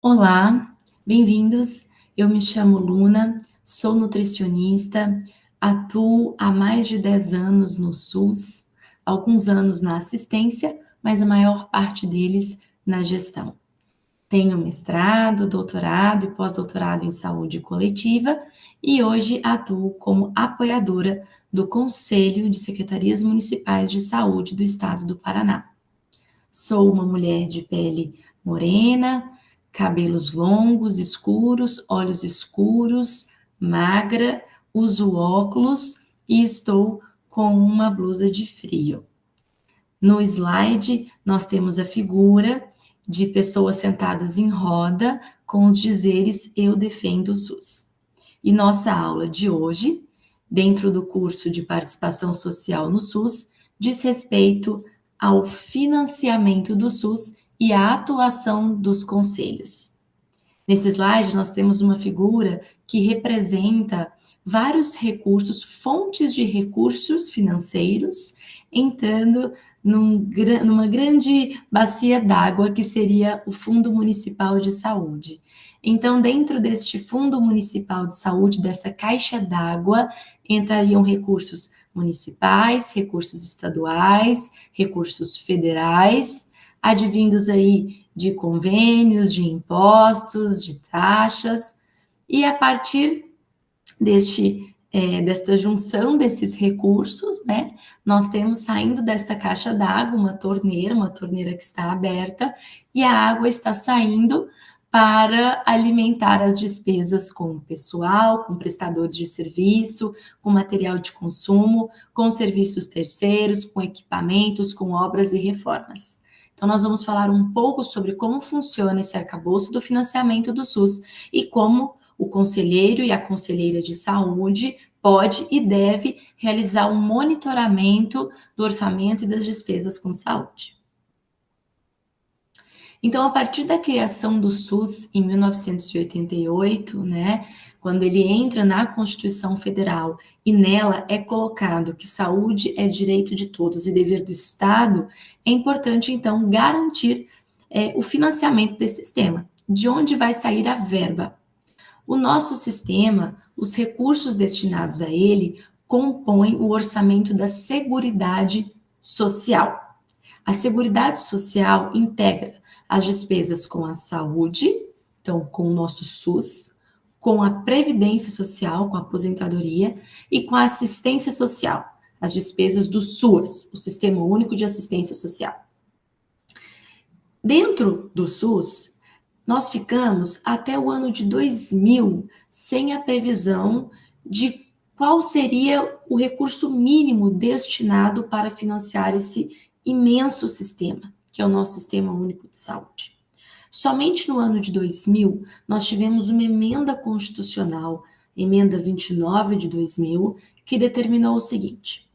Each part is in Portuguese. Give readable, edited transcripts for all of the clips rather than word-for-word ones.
Olá, bem-vindos. Eu me chamo Luna, sou nutricionista, atuo há mais de 10 anos no SUS, alguns anos na assistência, mas a maior parte deles na gestão. Tenho mestrado, doutorado e pós-doutorado em saúde coletiva e hoje atuo como apoiadora do Conselho de Secretarias Municipais de Saúde do Estado do Paraná. Sou uma mulher de pele morena, cabelos longos, escuros, olhos escuros, magra, uso óculos e estou com uma blusa de frio. No slide, nós temos a figura de pessoas sentadas em roda com os dizeres "Eu defendo o SUS". E nossa aula de hoje, dentro do curso de participação social no SUS, diz respeito ao financiamento do SUS e à atuação dos conselhos. Nesse slide, nós temos uma figura que representa vários recursos, fontes de recursos financeiros, entrando numa grande bacia d'água, que seria o Fundo Municipal de Saúde. Então, dentro deste Fundo Municipal de Saúde, dessa caixa d'água, entrariam recursos municipais, recursos estaduais, recursos federais, advindos aí de convênios, de impostos, de taxas, e a partir desta junção desses recursos, né, nós temos saindo desta caixa d'água uma torneira que está aberta, e a água está saindo para alimentar as despesas com pessoal, com prestadores de serviço, com material de consumo, com serviços terceiros, com equipamentos, com obras e reformas. Então, nós vamos falar um pouco sobre como funciona esse arcabouço do financiamento do SUS e como o conselheiro e a conselheira de saúde pode e deve realizar um monitoramento do orçamento e das despesas com saúde. Então, a partir da criação do SUS em 1988, né, quando ele entra na Constituição Federal e nela é colocado que saúde é direito de todos e dever do Estado, é importante, então, garantir o financiamento desse sistema. De onde vai sair a verba? O nosso sistema, os recursos destinados a ele, compõem o orçamento da Seguridade Social. A Seguridade Social integra as despesas com a saúde, então com o nosso SUS, com a Previdência Social, com a aposentadoria, e com a assistência social, as despesas do SUAS, o Sistema Único de Assistência Social. Dentro do SUS, nós ficamos até o ano de 2000 sem a previsão de qual seria o recurso mínimo destinado para financiar esse imenso sistema, que é o nosso Sistema Único de Saúde. Somente no ano de 2000, nós tivemos uma emenda constitucional, emenda 29 de 2000, que determinou o seguinte: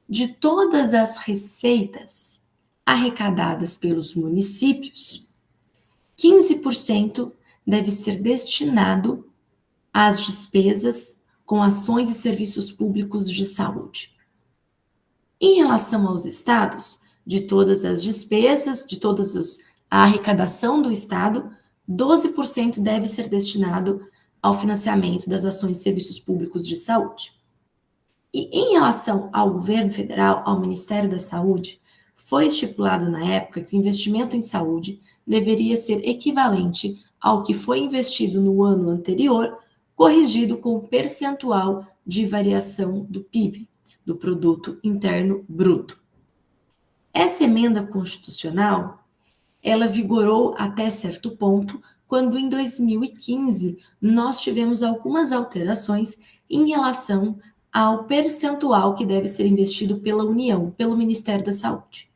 de todas as receitas arrecadadas pelos municípios, 15% deve ser destinado às despesas com ações e serviços públicos de saúde. Em relação aos estados, de todas as despesas, de toda a arrecadação do estado, 12% deve ser destinado ao financiamento das ações e serviços públicos de saúde. E em relação ao governo federal, ao Ministério da Saúde, foi estipulado na época que o investimento em saúde deveria ser equivalente ao que foi investido no ano anterior, corrigido com o percentual de variação do PIB, do Produto Interno Bruto. Essa emenda constitucional, ela vigorou até certo ponto, quando em 2015 nós tivemos algumas alterações em relação ao percentual que deve ser investido pela União, pelo Ministério da Saúde.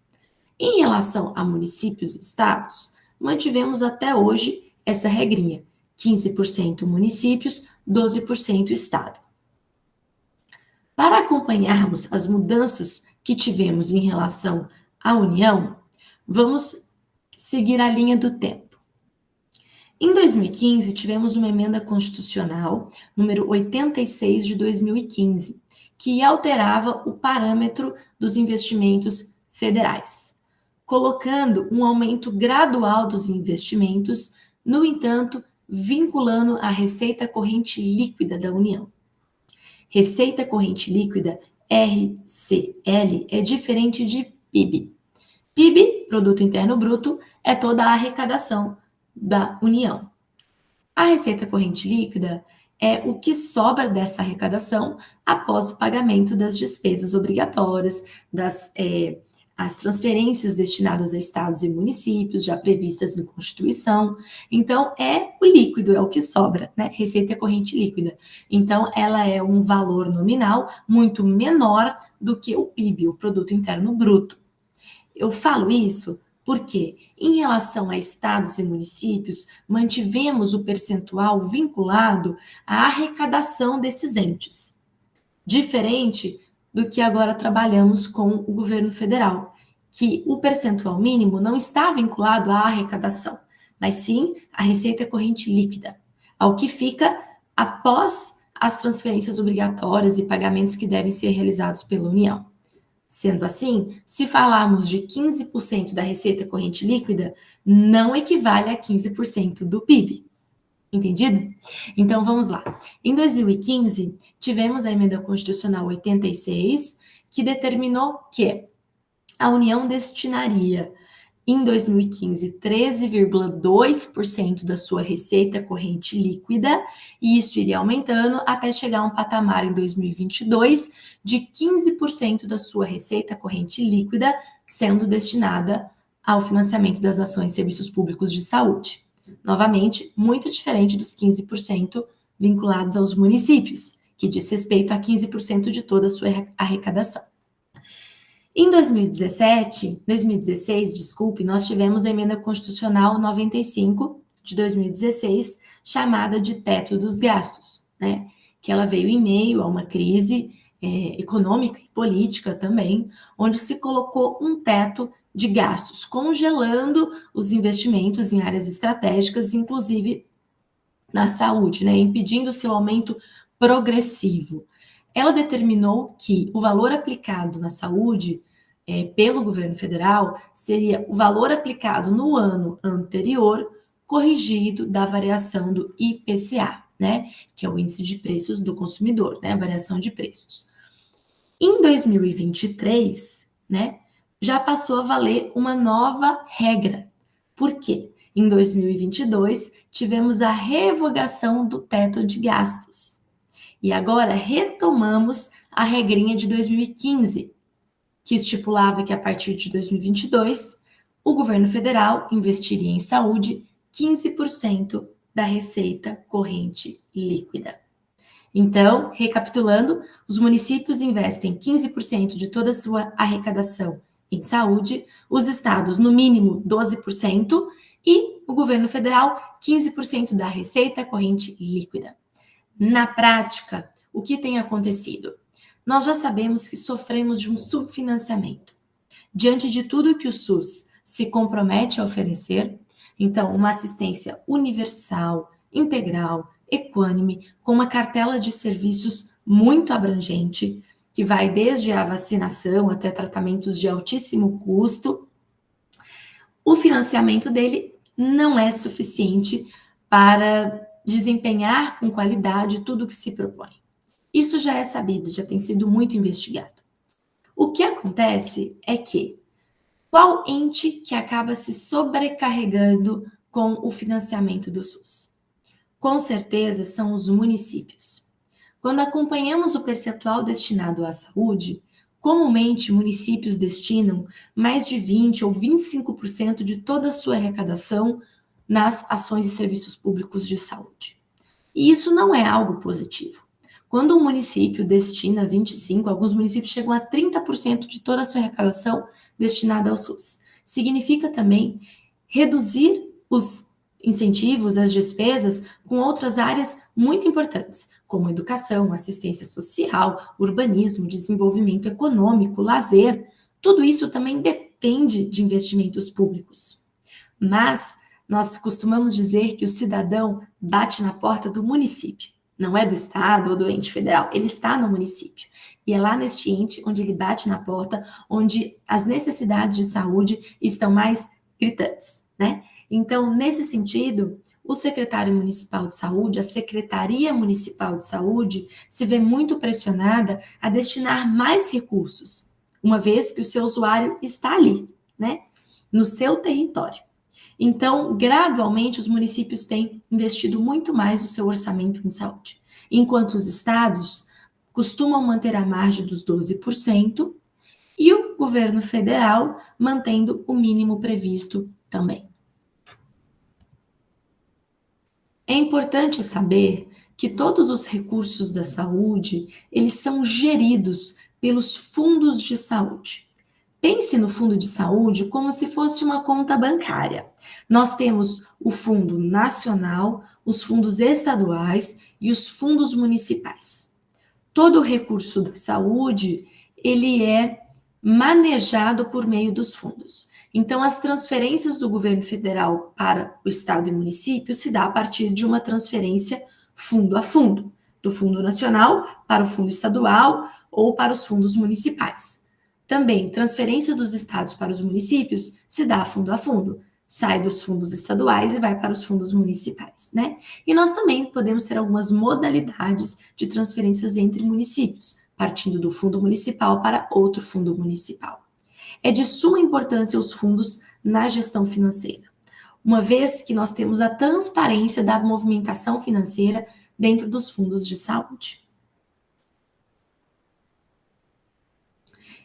Em relação a municípios e estados, mantivemos até hoje essa regrinha: 15% municípios, 12% estado. Para acompanharmos as mudanças que tivemos em relação à União, vamos seguir a linha do tempo. Em 2015, tivemos uma emenda constitucional, número 86 de 2015, que alterava o parâmetro dos investimentos federais, colocando um aumento gradual dos investimentos no entanto, vinculando a receita corrente líquida da União. Receita corrente líquida, RCL, é diferente de PIB. PIB, Produto Interno Bruto, é toda a arrecadação da União. A receita corrente líquida é o que sobra dessa arrecadação após o pagamento das despesas obrigatórias, as transferências destinadas a estados e municípios, já previstas em Constituição. Então, é o líquido, é o que sobra, né? Receita corrente líquida. Então, ela é um valor nominal muito menor do que o PIB, o Produto Interno Bruto. Eu falo isso porque, em relação a estados e municípios, mantivemos o percentual vinculado à arrecadação desses entes, diferente do que agora trabalhamos com o governo federal, que o percentual mínimo não está vinculado à arrecadação, mas sim à receita corrente líquida, ao que fica após as transferências obrigatórias e pagamentos que devem ser realizados pela União. Sendo assim, se falarmos de 15% da receita corrente líquida, não equivale a 15% do PIB. Entendido? Então vamos lá. Em 2015, tivemos a emenda constitucional 86, que determinou que a União destinaria em 2015 13,2% da sua receita corrente líquida, e isso iria aumentando até chegar a um patamar em 2022 de 15% da sua receita corrente líquida sendo destinada ao financiamento das ações e serviços públicos de saúde. Novamente, muito diferente dos 15% vinculados aos municípios, que diz respeito a 15% de toda a sua arrecadação. Em 2016, nós tivemos a emenda constitucional 95 de 2016, chamada de teto dos gastos, né? Que ela veio em meio a uma crise econômica e política também, onde se colocou um teto de gastos, congelando os investimentos em áreas estratégicas, inclusive na saúde, né? Impedindo seu aumento progressivo. Ela determinou que o valor aplicado na saúde pelo governo federal seria o valor aplicado no ano anterior, corrigido da variação do IPCA, né? Que é o índice de preços do consumidor, né? A variação de preços. Em 2023, né? Já passou a valer uma nova regra. Por quê? Em 2022, tivemos a revogação do teto de gastos. E agora retomamos a regrinha de 2015, que estipulava que a partir de 2022, o governo federal investiria em saúde 15% da receita corrente líquida. Então, recapitulando, os municípios investem 15% de toda a sua arrecadação em saúde, os estados, no mínimo, 12%, e o governo federal, 15% da receita corrente líquida. Na prática, o que tem acontecido? Nós já sabemos que sofremos de um subfinanciamento. Diante de tudo que o SUS se compromete a oferecer, então, uma assistência universal, integral, equânime, com uma cartela de serviços muito abrangente, que vai desde a vacinação até tratamentos de altíssimo custo, o financiamento dele não é suficiente para desempenhar com qualidade tudo o que se propõe. Isso já é sabido, já tem sido muito investigado. O que acontece é que qual ente que acaba se sobrecarregando com o financiamento do SUS? Com certeza são os municípios. Quando acompanhamos o percentual destinado à saúde, comumente municípios destinam mais de 20 ou 25% de toda a sua arrecadação nas ações e serviços públicos de saúde. E isso não é algo positivo. Quando um município destina 25%, alguns municípios chegam a 30% de toda a sua arrecadação destinada ao SUS. Significa também reduzir os incentivos, as despesas com outras áreas muito importantes, como educação, assistência social, urbanismo, desenvolvimento econômico, lazer. Tudo isso também depende de investimentos públicos. Mas nós costumamos dizer que o cidadão bate na porta do município. Não é do estado ou do ente federal, ele está no município. E é lá neste ente onde ele bate na porta, onde as necessidades de saúde estão mais gritantes, né? Então, nesse sentido, o secretário municipal de saúde, a Secretaria Municipal de Saúde, se vê muito pressionada a destinar mais recursos, uma vez que o seu usuário está ali, né, no seu território. Então, gradualmente, os municípios têm investido muito mais o seu orçamento em saúde, enquanto os estados costumam manter a margem dos 12% e o governo federal mantendo o mínimo previsto também. É importante saber que todos os recursos da saúde, eles são geridos pelos fundos de saúde. Pense no fundo de saúde como se fosse uma conta bancária. Nós temos o fundo nacional, os fundos estaduais e os fundos municipais. Todo o recurso da saúde, ele é manejado por meio dos fundos. Então, as transferências do governo federal para o estado e município se dá a partir de uma transferência fundo a fundo, do fundo nacional para o fundo estadual ou para os fundos municipais. Também, transferência dos estados para os municípios se dá fundo a fundo, sai dos fundos estaduais e vai para os fundos municipais, né? E nós também podemos ter algumas modalidades de transferências entre municípios, partindo do fundo municipal para outro fundo municipal. É de suma importância os fundos na gestão financeira, uma vez que nós temos a transparência da movimentação financeira dentro dos fundos de saúde.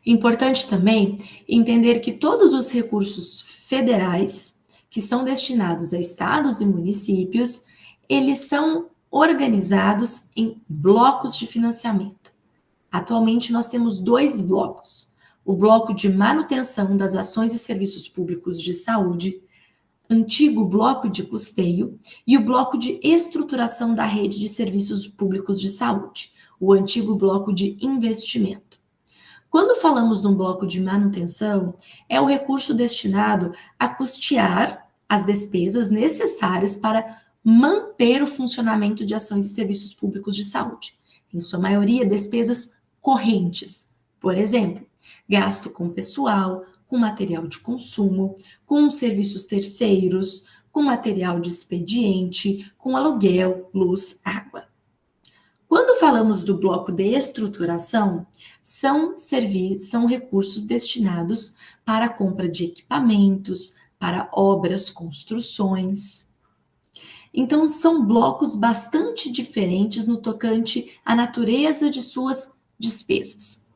Importante também entender que todos os recursos federais que são destinados a estados e municípios, eles são organizados em blocos de financiamento. Atualmente nós temos 2 blocos: o bloco de manutenção das ações e serviços públicos de saúde, antigo bloco de custeio, e o bloco de estruturação da rede de serviços públicos de saúde, o antigo bloco de investimento. Quando falamos num bloco de manutenção, é o recurso destinado a custear as despesas necessárias para manter o funcionamento de ações e serviços públicos de saúde. Em sua maioria, despesas correntes. Por exemplo, gasto com pessoal, com material de consumo, com serviços terceiros, com material de expediente, com aluguel, luz, água. Quando falamos do bloco de estruturação, são recursos destinados para a compra de equipamentos, para obras, construções. Então, são blocos bastante diferentes no tocante à natureza de suas despesas,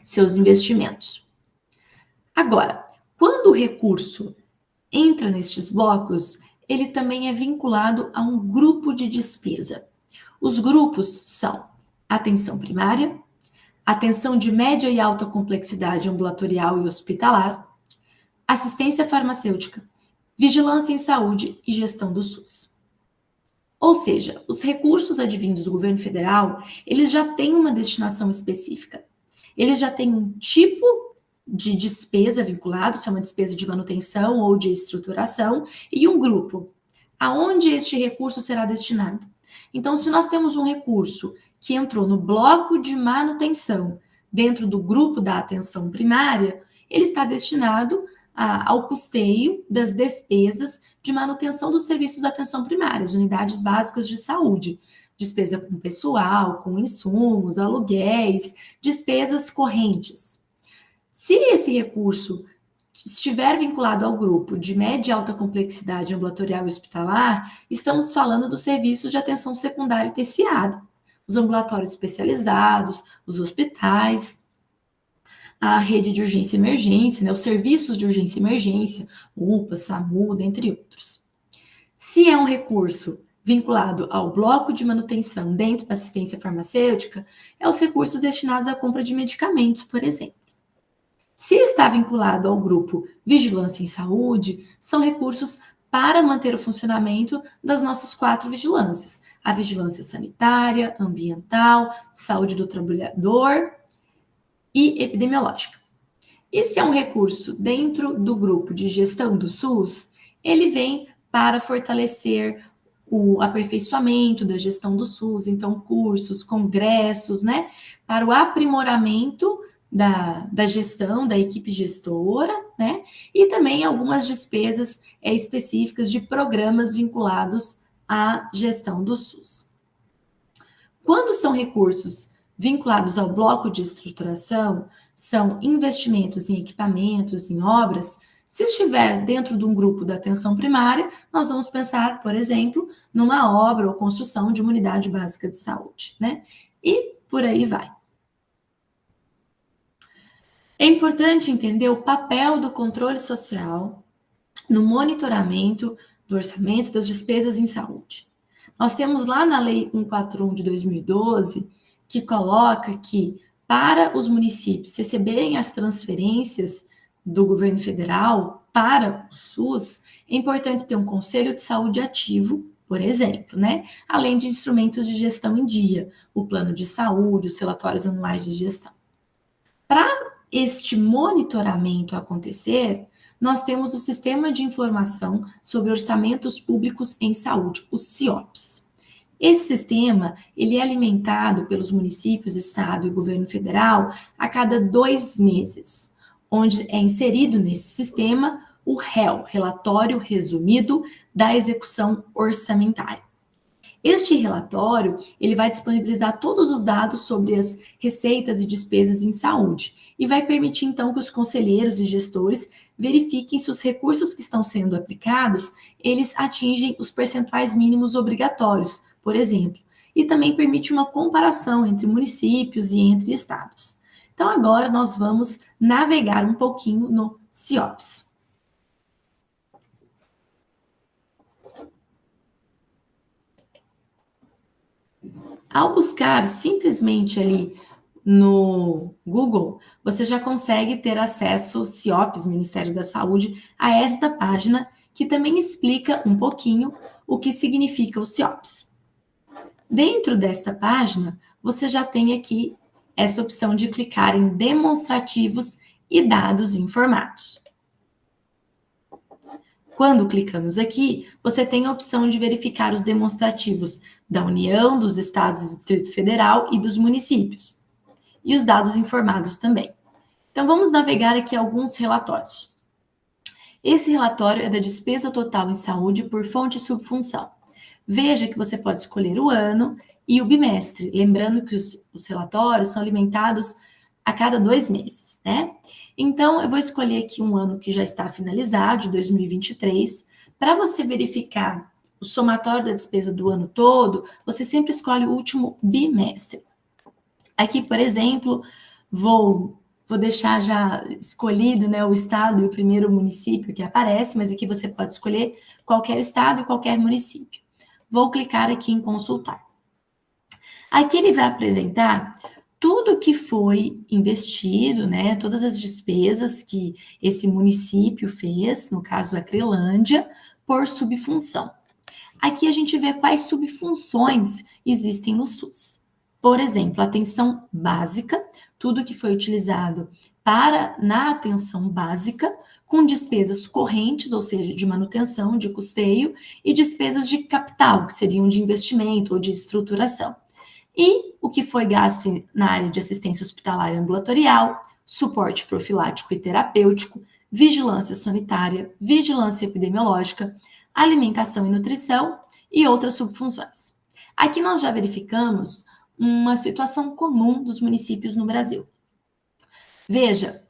seus investimentos. Agora, quando o recurso entra nestes blocos, ele também é vinculado a um grupo de despesa. Os grupos são atenção primária, atenção de média e alta complexidade ambulatorial e hospitalar, assistência farmacêutica, vigilância em saúde e gestão do SUS. Ou seja, os recursos advindos do governo federal, eles já têm uma destinação específica. Eles já têm um tipo de despesa vinculado, se é uma despesa de manutenção ou de estruturação, e um grupo, aonde este recurso será destinado. Então, se nós temos um recurso que entrou no bloco de manutenção dentro do grupo da atenção primária, ele está destinado ao custeio das despesas de manutenção dos serviços da atenção primária, as unidades básicas de saúde, despesa com pessoal, com insumos, aluguéis, despesas correntes. Se esse recurso estiver vinculado ao grupo de média e alta complexidade ambulatorial e hospitalar, estamos falando dos serviços de atenção secundária e terciária, os ambulatórios especializados, os hospitais, a rede de urgência e emergência, né, os serviços de urgência e emergência, UPA, SAMU, dentre outros. Se é um recurso vinculado ao bloco de manutenção dentro da assistência farmacêutica, é os recursos destinados à compra de medicamentos, por exemplo. Se está vinculado ao grupo Vigilância em Saúde, são recursos para manter o funcionamento das nossas 4 vigilâncias: a vigilância sanitária, ambiental, saúde do trabalhador e epidemiológica. E se é um recurso dentro do grupo de gestão do SUS, ele vem para fortalecer o aperfeiçoamento da gestão do SUS, então cursos, congressos, né, para o aprimoramento da gestão, da equipe gestora, né? E também algumas despesas específicas de programas vinculados à gestão do SUS. Quando são recursos vinculados ao bloco de estruturação, são investimentos em equipamentos, em obras. Se estiver dentro de um grupo da atenção primária, nós vamos pensar, por exemplo, numa obra ou construção de uma unidade básica de saúde, né? E por aí vai. É importante entender o papel do controle social no monitoramento do orçamento das despesas em saúde. Nós temos lá na Lei 141 de 2012 que coloca que para os municípios receberem as transferências do governo federal para o SUS, é importante ter um conselho de saúde ativo, por exemplo, né? Além de instrumentos de gestão em dia, o plano de saúde, os relatórios anuais de gestão. Para este monitoramento acontecer, nós temos o Sistema de Informação sobre Orçamentos Públicos em Saúde, o CIOPS. Esse sistema ele é alimentado pelos municípios, Estado e Governo Federal a cada 2 meses, onde é inserido nesse sistema o REL, Relatório Resumido da Execução Orçamentária. Este relatório, ele vai disponibilizar todos os dados sobre as receitas e despesas em saúde e vai permitir então que os conselheiros e gestores verifiquem se os recursos que estão sendo aplicados, eles atingem os percentuais mínimos obrigatórios, por exemplo, e também permite uma comparação entre municípios e entre estados. Então agora nós vamos navegar um pouquinho no CIOPS. Ao buscar simplesmente ali no Google, você já consegue ter acesso, CIOPS, Ministério da Saúde, a esta página, que também explica um pouquinho o que significa o CIOPS. Dentro desta página, você já tem aqui essa opção de clicar em demonstrativos e dados informados. Quando clicamos aqui, você tem a opção de verificar os demonstrativos da União, dos Estados e Distrito Federal e dos municípios. E os dados informados também. Então, vamos navegar aqui alguns relatórios. Esse relatório é da despesa total em saúde por fonte e subfunção. Veja que você pode escolher o ano e o bimestre, lembrando que os relatórios são alimentados a cada 2 meses, né? Então, eu vou escolher aqui um ano que já está finalizado, de 2023. Para você verificar o somatório da despesa do ano todo, você sempre escolhe o último bimestre. Aqui, por exemplo, vou deixar já escolhido, né, o estado e o primeiro município que aparece, mas aqui você pode escolher qualquer estado e qualquer município. Vou clicar aqui em consultar. Aqui ele vai apresentar tudo que foi investido, né, todas as despesas que esse município fez, no caso a Crelândia, por subfunção. Aqui a gente vê quais subfunções existem no SUS. Por exemplo, atenção básica, tudo que foi utilizado na atenção básica, com despesas correntes, ou seja, de manutenção, de custeio, e despesas de capital, que seriam de investimento ou de estruturação. E o que foi gasto na área de assistência hospitalar e ambulatorial, suporte profilático e terapêutico, vigilância sanitária, vigilância epidemiológica, alimentação e nutrição e outras subfunções. Aqui nós já verificamos uma situação comum dos municípios no Brasil. Veja,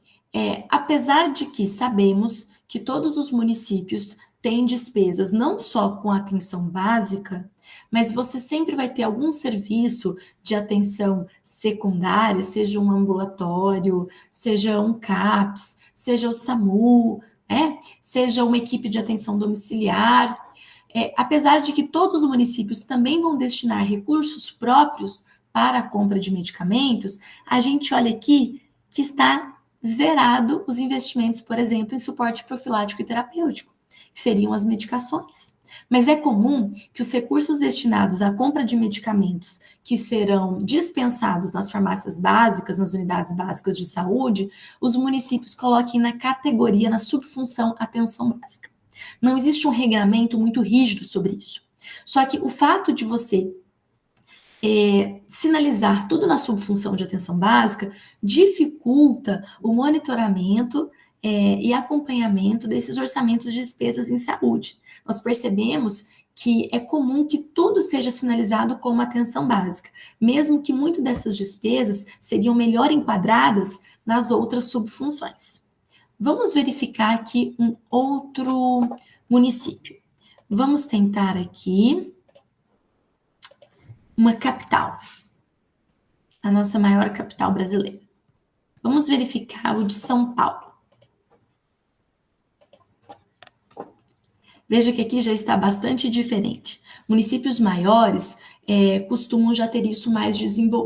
apesar de que sabemos que todos os municípios têm despesas não só com atenção básica, mas você sempre vai ter algum serviço de atenção secundária, seja um ambulatório, seja um CAPS, seja o SAMU, seja uma equipe de atenção domiciliar. Apesar de que todos os municípios também vão destinar recursos próprios para a compra de medicamentos, a gente olha aqui que está zerado os investimentos, por exemplo, em suporte profilático e terapêutico, que seriam as medicações. Mas é comum que os recursos destinados à compra de medicamentos que serão dispensados nas farmácias básicas, nas unidades básicas de saúde, os municípios coloquem na categoria, na subfunção atenção básica. Não existe um regramento muito rígido sobre isso. Só que o fato de você sinalizar tudo na subfunção de atenção básica dificulta o monitoramento e acompanhamento desses orçamentos de despesas em saúde. Nós percebemos que é comum que tudo seja sinalizado como atenção básica, mesmo que muitas dessas despesas seriam melhor enquadradas nas outras subfunções. Vamos verificar aqui um outro município. Vamos tentar aqui uma capital, a nossa maior capital brasileira. Vamos verificar o de São Paulo. Veja que aqui já está bastante diferente. Municípios maiores costumam já ter isso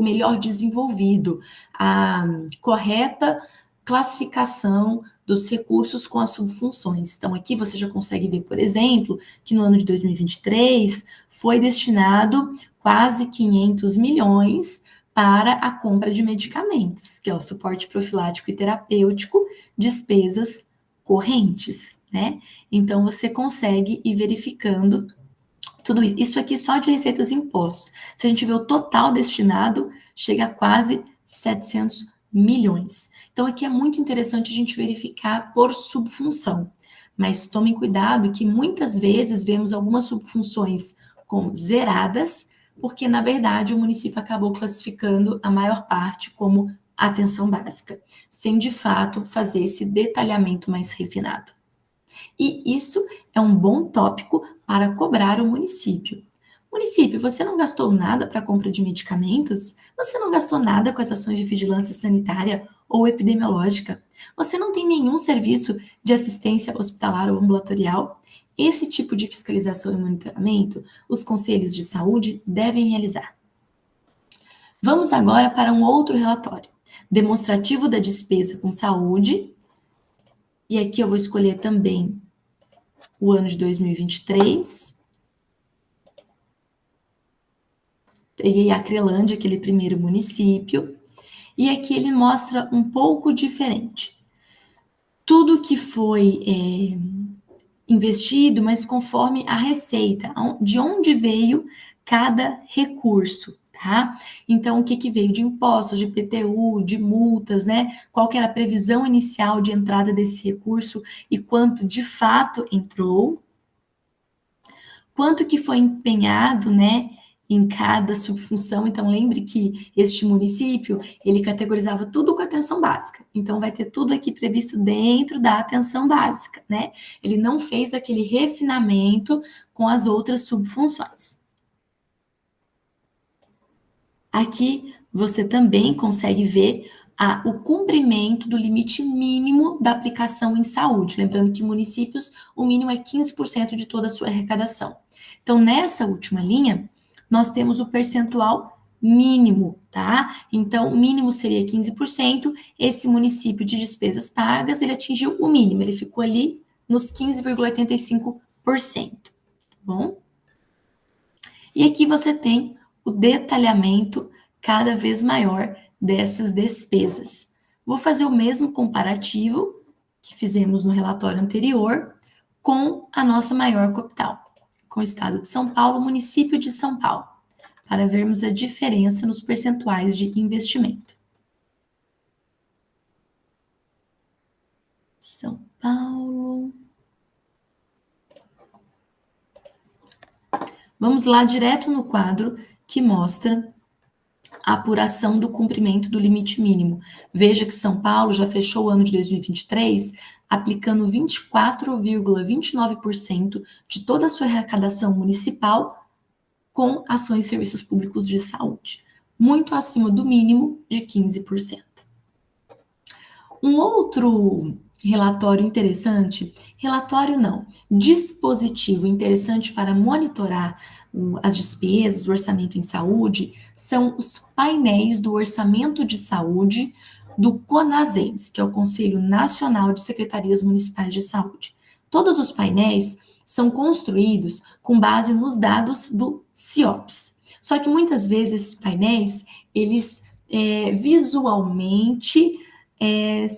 melhor desenvolvido. A correta classificação dos recursos com as subfunções. Então, aqui você já consegue ver, por exemplo, que no ano de 2023 foi destinado quase 500 milhões para a compra de medicamentos, que é o suporte profilático e terapêutico, despesas correntes, né? Então, você consegue ir verificando tudo isso. Isso aqui só de receitas e impostos. Se a gente vê o total destinado, chega a quase 700 milhões. Então, aqui é muito interessante a gente verificar por subfunção. Mas tomem cuidado que muitas vezes vemos algumas subfunções como zeradas, porque, na verdade, o município acabou classificando a maior parte como atenção básica, sem, de fato, fazer esse detalhamento mais refinado. E isso é um bom tópico para cobrar o município. Município, você não gastou nada para a compra de medicamentos? Você não gastou nada com as ações de vigilância sanitária ou epidemiológica? Você não tem nenhum serviço de assistência hospitalar ou ambulatorial? Esse tipo de fiscalização e monitoramento, os conselhos de saúde devem realizar. Vamos agora para um outro relatório, demonstrativo da despesa com saúde. E aqui eu vou escolher também o ano de 2023. Peguei a Crelândia, aquele primeiro município, e aqui ele mostra um pouco diferente. Tudo que foi investido, mas conforme a receita, de onde veio cada recurso, tá? Então, o que veio de impostos, de IPTU, de multas, né? Qual que era a previsão inicial de entrada desse recurso e quanto de fato entrou, quanto que foi empenhado, né, em cada subfunção. Então, lembre que este município, ele categorizava tudo com atenção básica. Então, vai ter tudo aqui previsto dentro da atenção básica, né? Ele não fez aquele refinamento com as outras subfunções. Aqui, você também consegue ver o cumprimento do limite mínimo da aplicação em saúde. Lembrando que municípios, o mínimo é 15% de toda a sua arrecadação. Então, nessa última linha, nós temos o percentual mínimo, tá? Então, mínimo seria 15%. Esse município de despesas pagas, ele atingiu o mínimo, ele ficou ali nos 15,85%, tá bom? E aqui você tem o detalhamento cada vez maior dessas despesas. Vou fazer o mesmo comparativo que fizemos no relatório anterior com a nossa maior capital, com o estado de São Paulo, município de São Paulo, para vermos a diferença nos percentuais de investimento. São Paulo. Vamos lá direto no quadro que mostra a apuração do cumprimento do limite mínimo. Veja que São Paulo já fechou o ano de 2023 aplicando 24,29% de toda a sua arrecadação municipal com ações e serviços públicos de saúde, muito acima do mínimo de 15%. Um outro relatório interessante, dispositivo interessante para monitorar as despesas, o orçamento em saúde, são os painéis do orçamento de saúde do CONASEMS, que é o Conselho Nacional de Secretarias Municipais de Saúde. Todos os painéis são construídos com base nos dados do CIOPS. Só que muitas vezes esses painéis, eles visualmente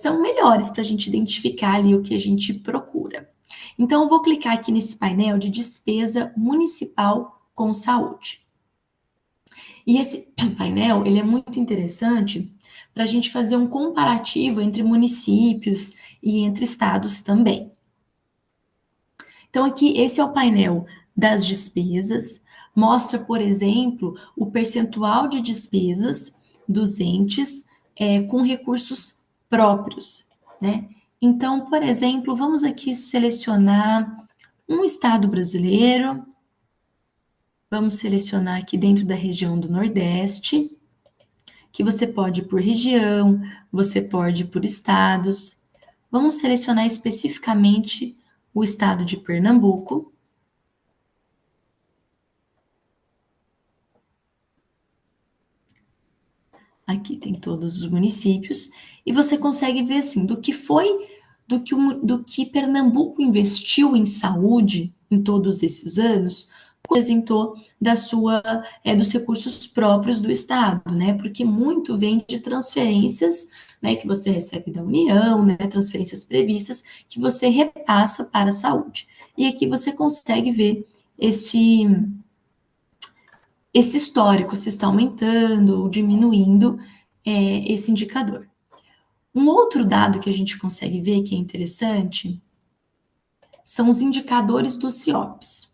são melhores para a gente identificar ali o que a gente procura. Então, eu vou clicar aqui nesse painel de despesa municipal com saúde. E esse painel, ele é muito interessante para a gente fazer um comparativo entre municípios e entre estados também. Então, aqui, esse é o painel das despesas, mostra, por exemplo, o percentual de despesas dos entes com recursos próprios, né? Então, por exemplo, vamos aqui selecionar um estado brasileiro, vamos selecionar aqui dentro da região do Nordeste, que você pode ir por região, você pode ir por estados. Vamos selecionar especificamente o estado de Pernambuco. Aqui tem todos os municípios e você consegue ver assim do que Pernambuco investiu em saúde em todos esses anos, apresentou dos recursos próprios do estado, né? Porque muito vem de transferências, né, que você recebe da União, né, transferências previstas que você repassa para a saúde. E aqui você consegue ver esse histórico, se está aumentando ou diminuindo esse indicador. Um outro dado que a gente consegue ver que é interessante são os indicadores do CIOPS.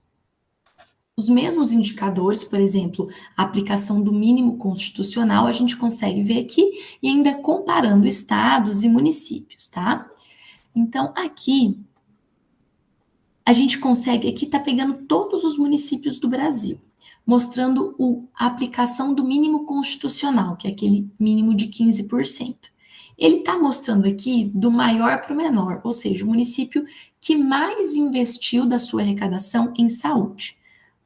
Os mesmos indicadores, por exemplo, a aplicação do mínimo constitucional, a gente consegue ver aqui e ainda comparando estados e municípios, tá? Então, aqui a gente consegue, aqui está pegando todos os municípios do Brasil, mostrando a aplicação do mínimo constitucional, que é aquele mínimo de 15%. Ele está mostrando aqui do maior para o menor, ou seja, o município que mais investiu da sua arrecadação em saúde.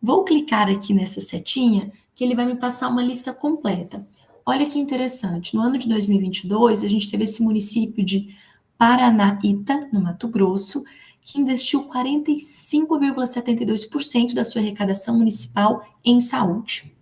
Vou clicar aqui nessa setinha, que ele vai me passar uma lista completa. Olha que interessante, no ano de 2022, a gente teve esse município de Paranaíta, no Mato Grosso, que investiu 45,72% da sua arrecadação municipal em saúde.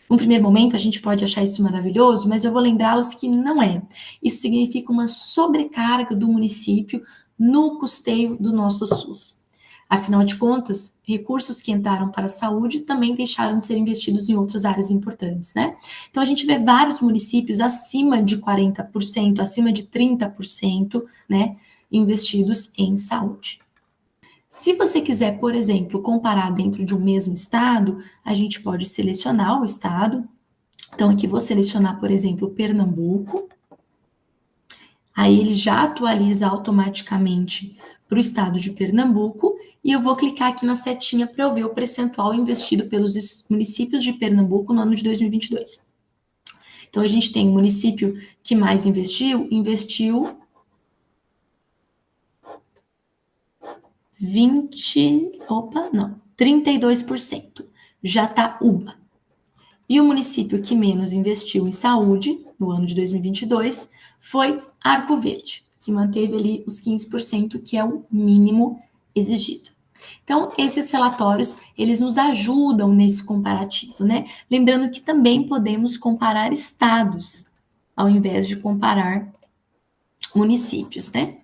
Num primeiro momento, a gente pode achar isso maravilhoso, mas eu vou lembrá-los que não é. Isso significa uma sobrecarga do município no custeio do nosso SUS. Afinal de contas, recursos que entraram para a saúde também deixaram de ser investidos em outras áreas importantes, né? Então, a gente vê vários municípios acima de 40%, acima de 30%, né, investidos em saúde. Se você quiser, por exemplo, comparar dentro de um mesmo estado, a gente pode selecionar o estado. Então, aqui vou selecionar, por exemplo, Pernambuco. Aí ele já atualiza automaticamente para o estado de Pernambuco e eu vou clicar aqui na setinha para eu ver o percentual investido pelos municípios de Pernambuco no ano de 2022. Então, a gente tem o município que mais investiu 32%. Já está Uba. E o município que menos investiu em saúde no ano de 2022 foi Arco Verde, que manteve ali os 15%, que é o mínimo exigido. Então, esses relatórios, eles nos ajudam nesse comparativo, né? Lembrando que também podemos comparar estados, ao invés de comparar municípios, né?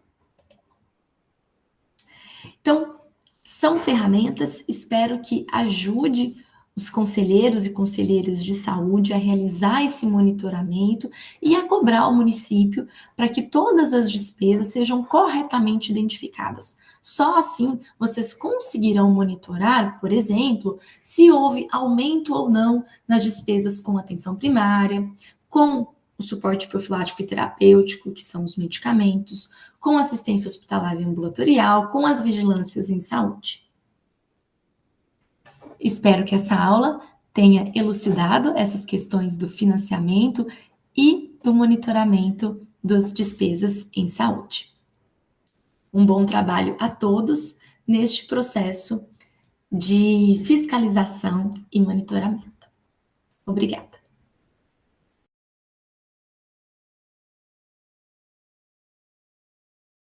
Então, são ferramentas, espero que ajude os conselheiros e conselheiras de saúde a realizar esse monitoramento e a cobrar ao município para que todas as despesas sejam corretamente identificadas. Só assim vocês conseguirão monitorar, por exemplo, se houve aumento ou não nas despesas com atenção primária, com o suporte profilático e terapêutico, que são os medicamentos, com assistência hospitalar e ambulatorial, com as vigilâncias em saúde. Espero que essa aula tenha elucidado essas questões do financiamento e do monitoramento das despesas em saúde. Um bom trabalho a todos neste processo de fiscalização e monitoramento. Obrigada.